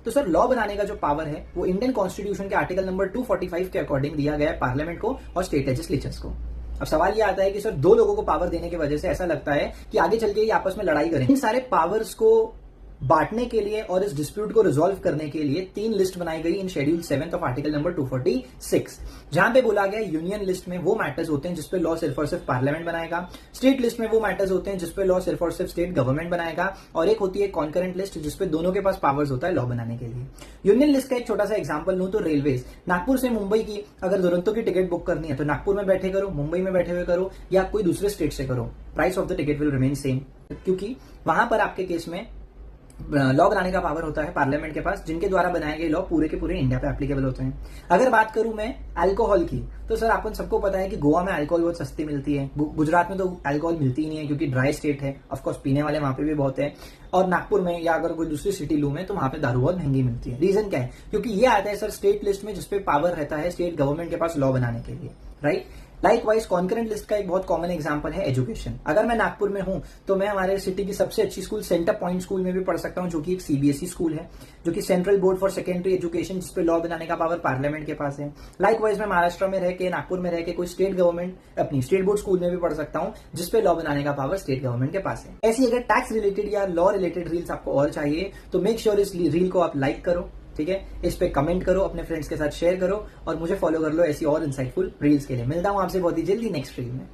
तो sir law बनाने का जो पावर है वो इंडियन कॉन्स्टिट्यूशन के आर्टिकल नंबर 245 के अकॉर्डिंग दिया गया है पार्लियामेंट को और स्टेट लेजिस्लेचर्स को। अब सवाल ये आता है कि सर दो लोगों को पावर देने की वजह से ऐसा लगता है कि आगे चल के ये आपस में लड़ाई करें। इन सारे पावर्स को बांटने के लिए और इस डिस्प्यूट को रिजॉल्व करने के लिए 3 लिस्ट बनाई गई इन शेड्यूल 7 ऑफ आर्टिकल नंबर 246, जहां पे बोला गया यूनियन लिस्ट में वो मैटर्स होते हैं जिसपे लॉ सिर्फ और सिर्फ पार्लियामेंट बनाएगा, स्टेट लिस्ट में वो मैटर्स होते हैं जिसपे लॉ सिर्फ और सिर्फ स्टेट गवर्नमेंट बनाएगा, और एक होती है कॉन्करेंट लिस्ट जिसपे दोनों के पास पावर्स होता है लॉ बनाने के लिए। यूनियन लिस्ट का एक छोटा सा एग्जाम्पल लूं तो रेलवेज, नागपुर से मुंबई की अगर दुरंतो की टिकट बुक करनी है तो नागपुर में बैठे करो, मुंबई में बैठे हुए करो, या कोई दूसरे स्टेट से करो, price of the ticket will remain same, क्योंकि वहां पर आपके केस में लॉ बनाने का पावर होता है पार्लियामेंट के पास, जिनके द्वारा बनाए गए लॉ पूरे के पूरे इंडिया पे एप्लीकेबल होते हैं। अगर बात करूं मैं अल्कोहल की, तो सर अपन सबको पता है कि गोवा में अल्कोहल बहुत सस्ती मिलती है, गुजरात में तो अल्कोहल मिलती ही नहीं है क्योंकि ड्राई स्टेट है, ऑफकोर्स पीने वाले वहां पे भी बहुत है, और नागपुर में या अगर कोई दूसरी सिटी लू में तो वहां पे दारू बहुत महंगी मिलती है। रीजन क्या है? क्योंकि ये आता है सर स्टेट लिस्ट में जिसपे पावर रहता है स्टेट गवर्नमेंट के पास लॉ बनाने के लिए, राइट। लाइकवाइज कॉन्करेंट लिस्ट का एक बहुत कॉमन एग्जांपल है एजुकेशन। अगर मैं नागपुर में हूं तो मैं हमारे सिटी की सबसे अच्छी स्कूल सेंटर पॉइंट स्कूल में भी पढ़ सकता हूं, जो कि एक सीबीएसई स्कूल है, जो कि central board for secondary education, जिसपे लॉ बनाने का पावर पार्लियामेंट के पास है। लाइकवाइज मैं महाराष्ट्र में रह के, नागपुर में रह के कोई स्टेट गवर्नमेंट अपनी स्टेट बोर्ड स्कूल में भी पढ़ सकता हूं, जिसपे लॉ बनाने का पावर स्टेट गवर्नमेंट के पास है। ऐसी अगर टैक्स रिलेटेड या लॉ रिलेटेड रील्स आपको और चाहिए तो मेक श्योर इस रील को आप लाइक करो, ठीक है, इस पे कमेंट करो, अपने फ्रेंड्स के साथ शेयर करो और मुझे फॉलो कर लो ऐसी और इंसाइटफुल रील्स के लिए। मिलता हूं आपसे बहुत ही जल्दी नेक्स्ट रील में।